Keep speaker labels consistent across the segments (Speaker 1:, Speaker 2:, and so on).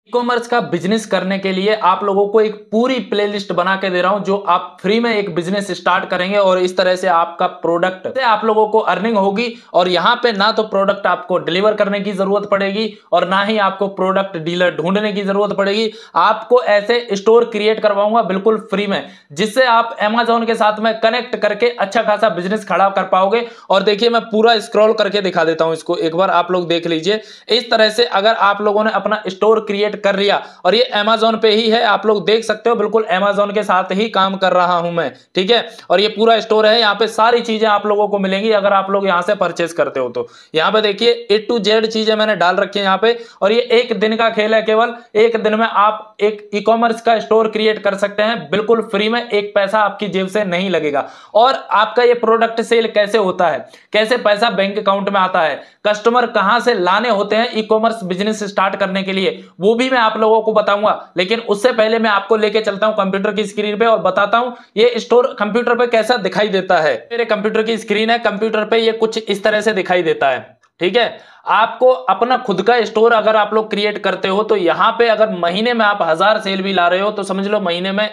Speaker 1: E commerce का business करने के लिए आप लोगों को एक पूरी प्लेलिस्ट बना के दे रहा हूं, जो आप फ्री में एक बिजनेस स्टार्ट करेंगे और इस तरह से आपका प्रोडक्ट से आप लोगों को अर्निंग होगी। और यहां पे ना तो प्रोडक्ट आपको डिलीवर करने की जरूरत पड़ेगी और ना ही आपको प्रोडक्ट डीलर ढूंढने की जरूरत पड़ेगी। आपको ऐसे स्टोर क्रिएट करवाऊंगा बिल्कुल फ्री में, जिससे आप अमेजोन के साथ में कनेक्ट करके अच्छा खासा बिजनेस खड़ा कर पाओगे। और देखिए मैं पूरा स्क्रॉल करके दिखा देता हूं, इसको एक बार आप लोग देख लीजिए। इस तरह से अगर आप लोगों ने अपना स्टोर क्रिएट कर लिया, और ये अमेजोन पे ही है, आप लोग देख सकते हो, बिल्कुल अमेजोन के साथ ही काम कर रहा हूं मैं, ठीक है। और ये पूरा स्टोर है, यहाँ पे सारी चीजें आप लोगों को मिलेंगी अगर आप लोग यहाँ से परचेस करते हो तो। यहाँ पे देखिए ए टू जेड चीजें मैंने डाल रखी है यहाँ पे। और ये एक दिन का खेल है, केवल एक दिन में आप एक ई कॉमर्स का स्टोर क्रिएट कर सकते हैं बिल्कुल फ्री में, एक पैसा आपकी जेब से नहीं लगेगा। और आपका ये प्रोडक्ट सेल कैसे होता है, कैसे पैसा बैंक अकाउंट में आता है, कस्टमर कहां से लाने होते हैं ई कॉमर्स बिजनेस स्टार्ट करने के लिए, वो भी मैं आप लोगों को बताऊंगा। लेकिन उससे पहले मैं आपको लेके चलता हूं कंप्यूटर की स्क्रीन पे और बताता हूं ये स्टोर कंप्यूटर पे कैसा दिखाई देता है। मेरे कंप्यूटर की स्क्रीन है, कंप्यूटर पे ये कुछ इस तरह से दिखाई देता है, ठीक है। आपको अपना खुद का स्टोर अगर आप लोग क्रिएट करते हो तो यहां पे अगर महीने में आप 1000 सेल भी ला रहे हो तो समझ लो महीने में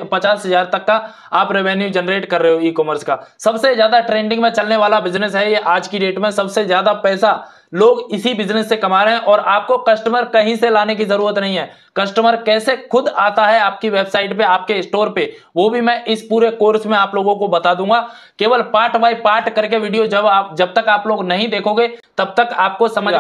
Speaker 1: 50,000 तक का आप रेवेन्यू जनरेट कर रहे हो। ई कॉमर्स का सबसे ज्यादा ट्रेंडिंग में चलने वाला बिजनेस है ये, आज की डेट में सबसे ज्यादा पैसा लोग इसी बिजनेस से कमा रहे हैं। और आपको कस्टमर कहीं से लाने की जरूरत नहीं है, कस्टमर कैसे खुद आता है आपकी वेबसाइट पे, आपके स्टोर पे, वो भी मैं इस पूरे कोर्स में आप लोगों को बता दूंगा। केवल पार्ट बाय पार्ट करके वीडियो जब तक आप लोग नहीं देखोगे तब तक आपको समझ।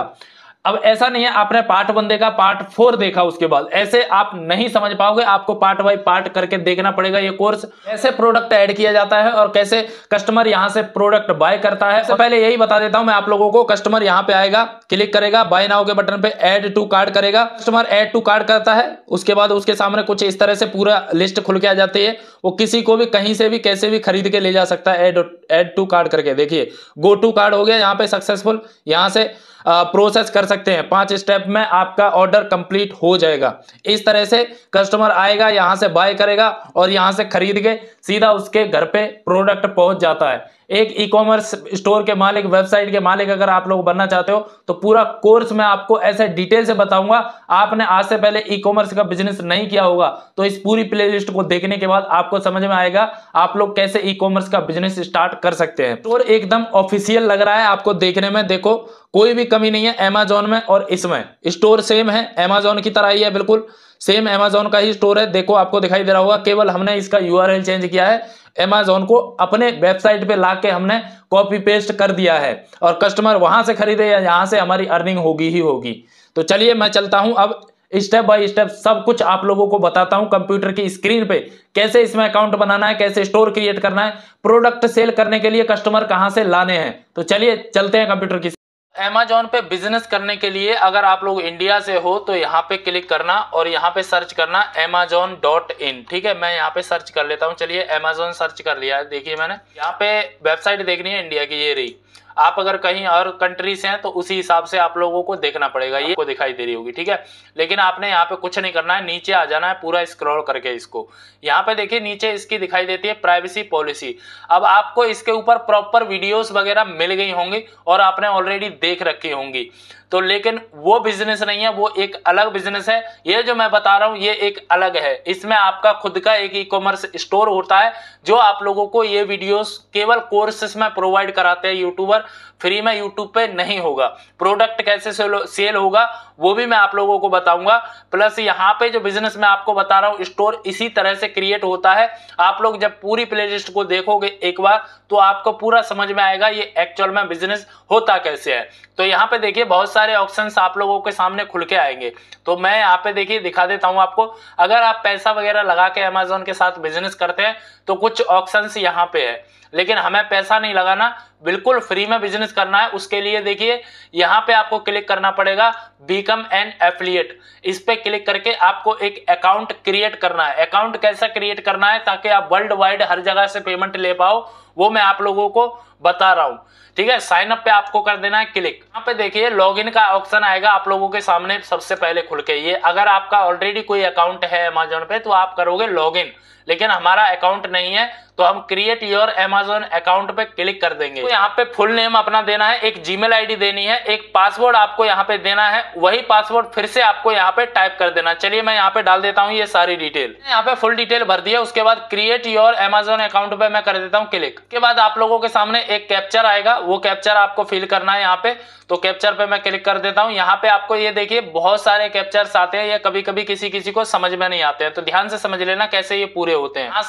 Speaker 1: अब ऐसा नहीं है आपने पार्ट 1 देखा, पार्ट 4 देखा, उसके बाद ऐसे आप नहीं समझ पाओगे। आपको पार्ट बाय पार्ट करके देखना पड़ेगा ये कोर्स, कैसे प्रोडक्ट ऐड किया जाता है और कैसे कस्टमर यहां से प्रोडक्ट बाय करता है। सबसे पहले यही बता देता हूं मैं आप लोगों को। कस्टमर यहां पे आएगा, क्लिक करेगा, बाय नाउ के बटन पे ऐड टू कार्ट करेगा। कस्टमर ऐड टू कार्ट करता है, उसके बाद उसके सामने कुछ इस तरह से पूरा लिस्ट खुल के आ जाती है। वो किसी को भी कहीं से भी कैसे भी खरीद के ले जा सकता है ऐड टू कार्ट करके। देखिए गो टू कार्ट हो गया यहाँ पे सक्सेसफुल, यहां से प्रोसेस कर सकते हैं, 5 स्टेप में आपका ऑर्डर कंप्लीट हो जाएगा। इस तरह से कस्टमर आएगा, यहां से बाय करेगा और यहां से खरीद के सीधा उसके घर पे प्रोडक्ट पहुंच जाता है। एक ई कॉमर्स स्टोर के मालिक, वेबसाइट के मालिक अगर आप लोग बनना चाहते हो तो पूरा कोर्स मैं आपको ऐसे डिटेल से बताऊंगा। आपने आज से पहले ई कॉमर्स का बिजनेस नहीं किया होगा तो इस पूरी प्लेलिस्ट को देखने के बाद आपको समझ में आएगा आप लोग कैसे ई कॉमर्स का बिजनेस स्टार्ट कर सकते हैं। स्टोर एकदम ऑफिशियल लग रहा है आपको देखने में, देखो कोई भी कमी नहीं है अमेजोन में और इसमें। स्टोर सेम है, अमेजोन की तरह ही है, बिल्कुल सेम अमेजोन का ही स्टोर है। देखो आपको दिखाई दे रहा होगा, केवल हमने इसका यूआरएल चेंज किया है, अमेजोन को अपने वेबसाइट पे लाके हमने कॉपी पेस्ट कर दिया है और कस्टमर वहां से खरीदे या यहां से हमारी अर्निंग होगी ही होगी। तो चलिए मैं चलता हूं, अब स्टेप बाय स्टेप सब कुछ आप लोगों को बताता हूं कंप्यूटर की स्क्रीन पे, कैसे इसमें अकाउंट बनाना है, कैसे स्टोर क्रिएट करना है, प्रोडक्ट सेल करने के लिए कस्टमर कहां से लाने हैं। तो चलिए चलते हैं कंप्यूटर की। अमेजोन पे बिजनेस करने के लिए अगर आप लोग इंडिया से हो तो यहाँ पे क्लिक करना और यहाँ पे सर्च करना amazon.in, ठीक है। मैं यहाँ पे सर्च कर लेता हूँ। चलिए अमेजोन सर्च कर लिया है, देखिए मैंने यहाँ पे वेबसाइट देखनी है इंडिया की, ये रही। आप अगर कहीं और कंट्री से हैं तो उसी हिसाब से आप लोगों को देखना पड़ेगा, ये को दिखाई दे रही होगी, ठीक है। लेकिन आपने यहाँ पे कुछ नहीं करना है, नीचे आ जाना है पूरा स्क्रॉल करके। इसको यहाँ पे देखिए नीचे इसकी दिखाई देती है प्राइवेसी पॉलिसी। अब आपको इसके ऊपर प्रॉपर वीडियोस वगैरह मिल गई होंगी और आपने ऑलरेडी देख रखी होंगी तो, लेकिन वो बिजनेस नहीं है, वो एक अलग बिजनेस है। ये जो मैं बता रहा हूं ये एक अलग है, इसमें आपका खुद का एक ई कॉमर्स स्टोर होता है जो आप लोगों को ये वीडियोस केवल कोर्सेस में प्रोवाइड कराते हैं यूट्यूबर, फ्री में यूट्यूब पे नहीं होगा। प्रोडक्ट कैसे सेल होगा वो भी मैं आप लोगों को बताऊंगा। प्लस यहाँ पे जो बिजनेस मैं आपको बता रहा हूँ स्टोर इसी तरह से क्रिएट होता है। आप लोग जब पूरी प्लेलिस्ट को देखोगे एक बार तो आपको पूरा समझ में आएगा ये एक्चुअल में बिजनेस होता कैसे है। तो यहाँ पे देखिए बहुत सारे ऑप्शंस आप लोगों के सामने खुल के आएंगे, तो मैं यहाँ पे देखिए दिखा देता हूँ आपको। अगर आप पैसा वगैरह लगा के अमेजोन के साथ बिजनेस करते हैं तो कुछ ऑप्शंस यहाँ पे है, लेकिन हमें पैसा नहीं लगाना, बिल्कुल फ्री में बिजनेस करना है। उसके लिए देखिए यहाँ पे आपको क्लिक करना पड़ेगा बिकम एन एफिलिएट। इस पे क्लिक करके आपको एक अकाउंट क्रिएट करना है। अकाउंट कैसा क्रिएट करना है ताकि आप वर्ल्ड वाइड हर जगह से पेमेंट ले पाओ, वो मैं आप लोगों को बता रहा हूं, ठीक है। साइन अप पे आपको कर देना है क्लिक। यहाँ पे देखिए लॉगिन का ऑप्शन आएगा आप लोगों के सामने सबसे पहले खुल के। ये अगर आपका ऑलरेडी कोई अकाउंट है अमेजोन पे तो आप करोगे लॉगिन, लेकिन हमारा अकाउंट नहीं है तो हम क्रिएट योर अमेजोन अकाउंट पे क्लिक कर देंगे। तो यहाँ पे फुल नेम अपना देना है, एक जीमेल आईडी देनी है, एक पासवर्ड आपको यहाँ पे देना है, वही पासवर्ड फिर से आपको यहाँ पे टाइप कर देना। चलिए मैं यहाँ पे डाल देता हूँ ये सारी डिटेल। यहाँ पे फुल डिटेल भर दिया। उसके बाद क्रिएट योर अमेजोन अकाउंट पे मैं कर देता हूँ क्लिक। के बाद आप लोगों के सामने एक कैप्चर आएगा, वो कैप्चर आपको फिल करना है यहाँ पे। तो कैप्चर पे मैं क्लिक कर देता हूँ। यहाँ पे आपको ये देखिए बहुत सारे कैप्चर्स आते हैं, ये कभी कभी किसी किसी को समझ में नहीं आते हैं, तो ध्यान से समझ लेना कैसे ये पूरे होते हैं।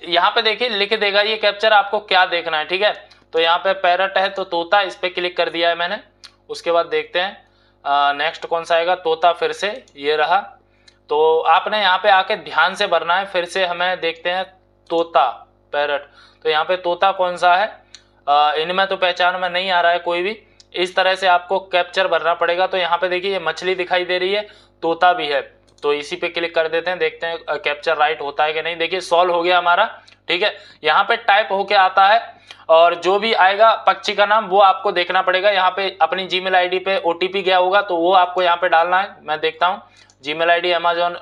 Speaker 1: यहाँ पे देखिए लिख देगा ये कैप्चर आपको क्या देखना है, ठीक है। तो यहाँ पे पैरट है तो तोता, इस पे क्लिक कर दिया है मैंने। उसके बाद देखते हैं नेक्स्ट कौन सा आएगा, तोता फिर से ये रहा। तो आपने यहाँ पे आके ध्यान से भरना है। फिर से हमें देखते हैं तोता पैरट, तो यहाँ पे तोता कौन सा है, इनमें तो पहचान में नहीं आ रहा है कोई भी। इस तरह से आपको कैप्चर भरना पड़ेगा। तो यहाँ पे देखिए ये मछली दिखाई दे रही है, तोता भी है, तो इसी पे क्लिक कर देते हैं, देखते हैं कैप्चर राइट होता है कि नहीं। देखिए सॉल्व हो गया हमारा, ठीक है। यहाँ पे टाइप होके आता है और जो भी आएगा पक्षी का नाम वो आपको देखना पड़ेगा। यहाँ पे अपनी जीमेल आईडी पे ओटीपी गया होगा तो वो आपको यहाँ पे डालना है। मैं देखता हूँ जीमेल आईडी अमेजोन,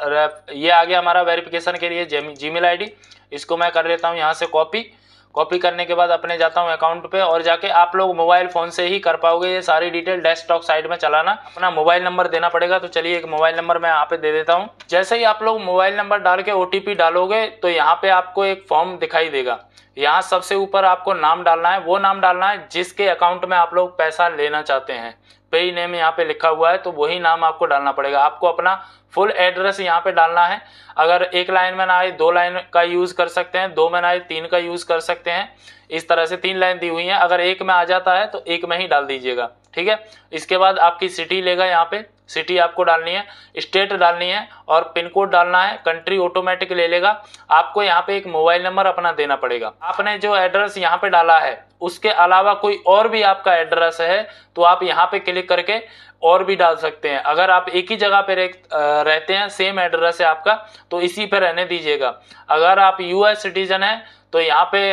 Speaker 1: ये आ गया हमारा वेरिफिकेशन के लिए जीमेल आईडी। इसको मैं कर लेता हूँ यहाँ से कॉपी करने के बाद अपने जाता हूँ अकाउंट पे, और जाके आप लोग मोबाइल फोन से ही कर पाओगे ये सारी डिटेल। डेस्कटॉप साइड में चलाना, अपना मोबाइल नंबर देना पड़ेगा। तो चलिए एक मोबाइल नंबर मैं यहाँ पे दे देता हूँ। जैसे ही आप लोग मोबाइल नंबर डाल के ओटीपी डालोगे तो यहाँ पे आपको एक फॉर्म दिखाई देगा। यहाँ सबसे ऊपर आपको नाम डालना है, वो नाम डालना है जिसके अकाउंट में आप लोग पैसा लेना चाहते हैं। पे नेम यहाँ पे लिखा हुआ है तो वही नाम आपको डालना पड़ेगा। आपको अपना फुल एड्रेस यहाँ पे डालना है। अगर एक लाइन में ना आए 2 लाइन का यूज कर सकते हैं, 2 में ना आए 3 का यूज कर सकते हैं। इस तरह से 3 लाइन दी हुई है, अगर एक में आ जाता है तो एक में ही डाल दीजिएगा, ठीक है। इसके बाद आपकी सिटी लेगा, यहाँ पे सिटी आपको डालनी है, स्टेट डालनी है और पिन कोड डालना है। कंट्री ऑटोमेटिक ले लेगा। आपको यहाँ पे एक मोबाइल नंबर अपना देना पड़ेगा। आपने जो एड्रेस यहाँ पे डाला है उसके अलावा कोई और भी आपका एड्रेस है तो आप यहाँ पे क्लिक करके और भी डाल सकते हैं। अगर आप एक ही जगह पे रहते हैं, सेम एड्रेस है आपका, तो इसी पे रहने दीजिएगा। अगर आप यूएस सिटीजन हैं तो यहाँ पे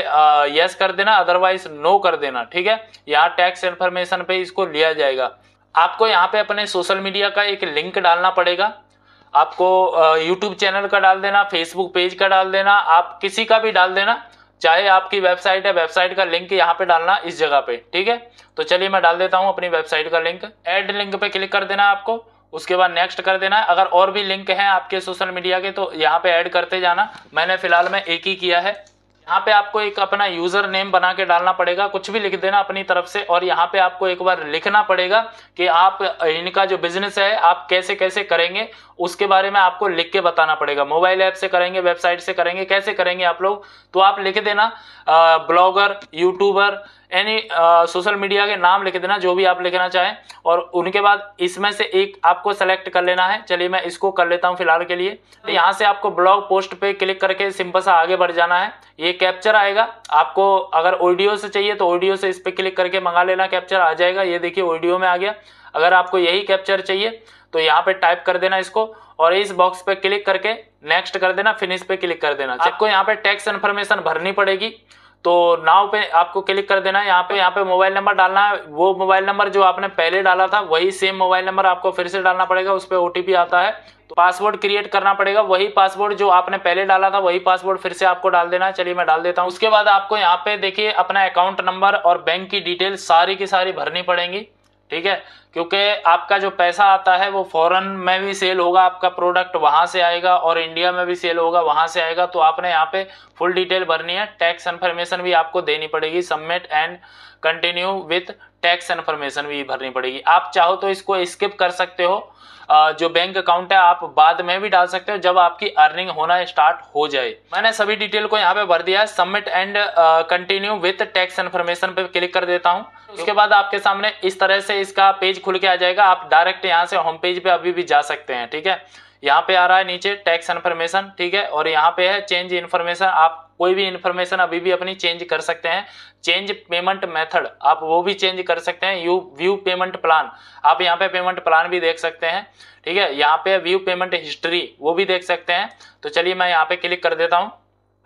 Speaker 1: यस कर देना, अदरवाइज नो कर देना, ठीक है। यहाँ टैक्स इन्फॉर्मेशन पे इसको लिया जाएगा। आपको यहाँ पे अपने सोशल मीडिया का एक लिंक डालना पड़ेगा। आपको यूट्यूब चैनल का डाल देना, फेसबुक पेज का डाल देना, आप किसी का भी डाल देना, चाहे आपकी वेबसाइट है, वेबसाइट का लिंक यहाँ पे डालना इस जगह पे, ठीक है। तो चलिए मैं डाल देता हूँ अपनी वेबसाइट का लिंक। ऐड लिंक पे क्लिक कर देना आपको। उसके बाद नेक्स्ट कर देना है। अगर और भी लिंक हैं आपके सोशल मीडिया के तो यहाँ पे ऐड करते जाना। मैंने फिलहाल में एक ही किया है। यहाँ पे आपको एक अपना यूजर नेम बना के डालना पड़ेगा, कुछ भी लिख देना अपनी तरफ से। और यहाँ पे आपको एक बार लिखना पड़ेगा कि आप इनका जो बिजनेस है आप कैसे कैसे करेंगे, उसके बारे में आपको लिख के बताना पड़ेगा। मोबाइल ऐप से करेंगे, वेबसाइट से करेंगे, कैसे करेंगे आप लोग, तो आप लिख देना blogger, YouTuber, any social media के नाम लिख देना जो भी आप लिखना चाहें। और उनके बाद इसमें से एक आपको सेलेक्ट कर लेना है। चलिए मैं इसको कर लेता हूं फिलहाल के लिए। तो यहाँ से आपको ब्लॉग पोस्ट पे क्लिक करके सिंपल सा आगे बढ़ जाना है। ये कैप्चर आएगा आपको, अगर ऑडियो से चाहिए तो ऑडियो से इस पे क्लिक करके मंगा लेना, कैप्चर आ जाएगा। ये देखिए ऑडियो में आ गया। अगर आपको यही कैप्चर चाहिए तो यहाँ पे टाइप कर देना इसको और इस बॉक्स पे क्लिक करके नेक्स्ट कर देना, फिनिश पे क्लिक कर देना। आपको यहाँ पे टैक्स इन्फॉर्मेशन भरनी पड़ेगी, तो नाउ पे आपको क्लिक कर देना है। यहाँ पे मोबाइल नंबर डालना है। वो मोबाइल नंबर जो आपने पहले डाला था वही सेम मोबाइल नंबर आपको फिर से डालना पड़ेगा। उस पर ओटीपी आता है तो पासवर्ड क्रिएट करना पड़ेगा। वही पासवर्ड जो आपने पहले डाला था वही पासवर्ड फिर से आपको डाल देना है। चलिए मैं डाल देता हूँ। उसके बाद आपको यहाँ पे देखिए अपना अकाउंट नंबर और बैंक की डिटेल सारी की सारी भरनी पड़ेंगी, ठीक है। क्योंकि आपका जो पैसा आता है वो फॉरेन में भी सेल होगा, आपका प्रोडक्ट वहां से आएगा और इंडिया में भी सेल होगा, वहां से आएगा। तो आपने यहाँ पे फुल डिटेल भरनी है। टैक्स इन्फॉर्मेशन भी आपको देनी पड़ेगी, submit and continue with tax information भी भरनी पड़ेगी। आप चाहो तो इसको स्किप कर सकते हो। जो बैंक अकाउंट है आप बाद में भी डाल सकते हो जब आपकी अर्निंग होना स्टार्ट हो जाए। मैंने सभी डिटेल को यहाँ पे भर दिया है। Submit and continue with tax information पे क्लिक कर देता हूँ। उसके बाद आपके सामने इस तरह से इसका पेज खुल के आ जाएगा। आप डायरेक्ट यहाँ से होम पेज पे अभी भी जा सकते हैं, ठीक है। यहाँ पे आ रहा है नीचे टैक्स इन्फॉर्मेशन, ठीक है। और यहाँ पे है चेंज इन्फॉर्मेशन। आप कोई भी इन्फॉर्मेशन अभी भी अपनी चेंज कर सकते हैं। चेंज पेमेंट मेथड आप वो भी चेंज कर सकते हैं। व्यू पेमेंट प्लान, आप यहाँ पे पेमेंट प्लान भी देख सकते हैं, ठीक है। यहाँ पे व्यू पेमेंट हिस्ट्री वो भी देख सकते हैं। तो चलिए मैं यहाँ पे क्लिक कर देता हूँ।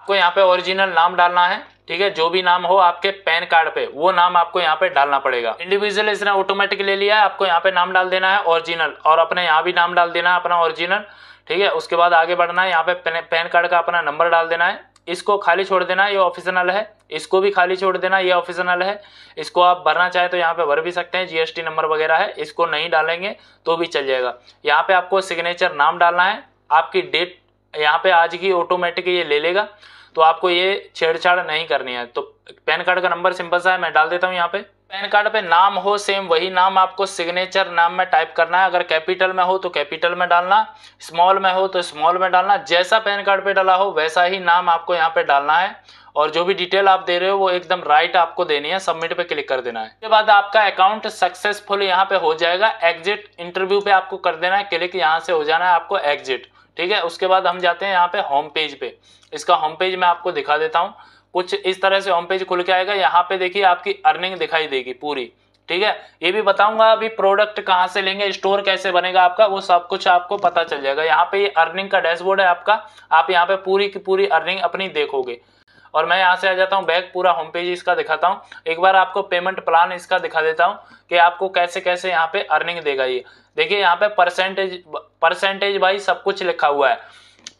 Speaker 1: आपको यहाँ पे ओरिजिनल नाम डालना है, ठीक है। जो भी नाम हो आपके पैन कार्ड पे वो नाम आपको यहाँ पे डालना पड़ेगा। इंडिविजुअल इसने ऑटोमेटिक ले लिया है। आपको यहाँ पे नाम डाल देना है ओरिजिनल, और अपने यहाँ भी नाम डाल देना है अपना ओरिजिनल, ठीक है। उसके बाद आगे बढ़ना है। यहाँ पे पैन कार्ड का अपना नंबर डाल देना है इसको खाली छोड़ देना, ये ऑप्शनल है। इसको भी खाली छोड़ देना, ये ऑप्शनल है। इसको आप भरना चाहे तो यहाँ पे भर भी सकते हैं, जीएसटी नंबर वगैरह है। इसको नहीं डालेंगे तो भी चल जाएगा। यहाँ पे आपको सिग्नेचर नाम डालना है, आपकी डेट यहाँ पे आज की ऑटोमेटिक ये ले लेगा, तो आपको ये छेड़छाड़ नहीं करनी है। तो पैन कार्ड का नंबर सिंपल सा है, मैं डाल देता हूँ यहाँ पे। पैन कार्ड पे नाम हो सेम वही नाम आपको सिग्नेचर नाम में टाइप करना है। अगर कैपिटल में हो तो कैपिटल में डालना, स्मॉल में हो तो स्मॉल में डालना। जैसा पैन कार्ड पे डाला हो वैसा ही नाम आपको यहाँ पे डालना है, और जो भी डिटेल आप दे रहे हो वो एकदम राइट आपको देनी है। सबमिट पे क्लिक कर देना है। उसके बाद आपका अकाउंट सक्सेसफुल यहाँ पे हो जाएगा। एग्जिट इंटरव्यू पे आपको कर देना है क्लिक, यहाँ से हो जाना है आपको एग्जिट। ठीक है, उसके बाद हम जाते हैं यहाँ पे होम पेज पे। इसका होम पेज मैं आपको दिखा देता हूँ। कुछ इस तरह से होम पेज खुल के आएगा। यहाँ पे देखिए आपकी अर्निंग दिखाई देगी पूरी। ठीक है, ये भी बताऊंगा अभी प्रोडक्ट कहाँ से लेंगे, स्टोर कैसे बनेगा आपका, वो सब कुछ आपको पता चल जाएगा। यहाँ पे ये अर्निंग का डैशबोर्ड है आपका, आप यहाँ पे पूरी की पूरी अर्निंग अपनी देखोगे। और मैं यहाँ से आ जाता हूँ बैक, पूरा होम पेज इसका दिखाता हूँ। एक बार आपको पेमेंट प्लान इसका दिखा देता हूँ कि आपको कैसे कैसे यहाँ पे अर्निंग देगा। ये देखिए यहाँ पे परसेंटेज भाई सब कुछ लिखा हुआ है।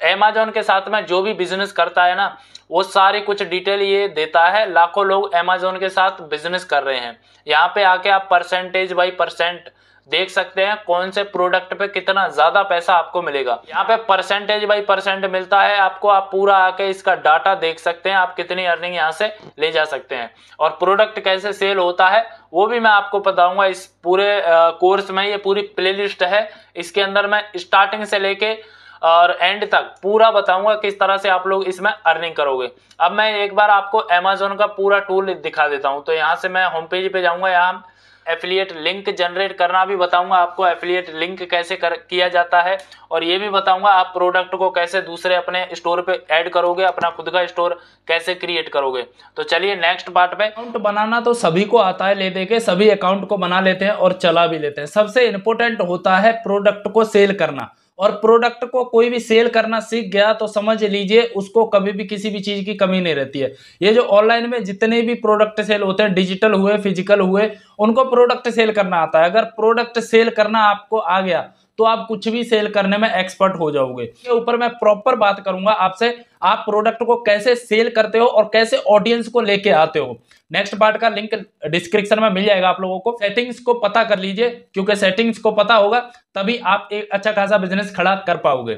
Speaker 1: अमेजोन के साथ में जो भी बिजनेस करता है ना, वो सारी कुछ डिटेल ये देता है। लाखों लोग अमेजोन के साथ बिजनेस कर रहे हैं। यहाँ पे आके आप परसेंटेज बाई परसेंट देख सकते हैं कौन से प्रोडक्ट पे कितना ज्यादा पैसा आपको मिलेगा। यहाँ पे परसेंटेज बाई परसेंट मिलता है आपको। आप पूरा आके इसका डाटा देख सकते हैं, आप कितनी अर्निंग यहाँ से ले जा सकते हैं। और प्रोडक्ट कैसे सेल होता है वो भी मैं आपको बताऊंगा इस पूरे कोर्स में। ये पूरी प्लेलिस्ट है, इसके अंदर मैं स्टार्टिंग से लेके और एंड तक पूरा बताऊंगा किस तरह से आप लोग इसमें अर्निंग करोगे। अब मैं एक बार आपको अमेजोन का पूरा टूल दिखा देता हूं। तो यहाँ से मैं होम पेज पे जाऊंगा, यहाँ एफिलिएट लिंक जनरेट करना भी बताऊंगा आपको, एफिलिएट लिंक कैसे किया जाता है। और ये भी बताऊंगा आप प्रोडक्ट को कैसे दूसरे अपने स्टोर पे ऐड करोगे, अपना खुद का स्टोर कैसे क्रिएट करोगे। तो चलिए नेक्स्ट पार्ट पे। अकाउंट बनाना तो सभी को आता है, ले दे के सभी अकाउंट को बना लेते हैं और चला भी लेते हैं। सबसे इंपॉर्टेंट होता है प्रोडक्ट को सेल करना। और प्रोडक्ट को कोई भी सेल करना सीख गया तो समझ लीजिए उसको कभी भी किसी भी चीज की कमी नहीं रहती है। ये जो ऑनलाइन में जितने भी प्रोडक्ट सेल होते हैं, डिजिटल हुए फिजिकल हुए, उनको प्रोडक्ट सेल करना आता है। अगर प्रोडक्ट सेल करना आपको आ गया तो आप कुछ भी सेल करने में एक्सपर्ट हो जाओगे। इसके ऊपर मैं प्रॉपर बात करूंगा आपसे, आप प्रोडक्ट को कैसे सेल करते हो और कैसे ऑडियंस को लेके आते हो। नेक्स्ट पार्ट का लिंक डिस्क्रिप्शन में मिल जाएगा आप लोगों को। सेटिंग्स को पता कर लीजिए, क्योंकि सेटिंग्स को पता होगा तभी आप एक अच्छा खासा बिजनेस खड़ा कर पाओगे।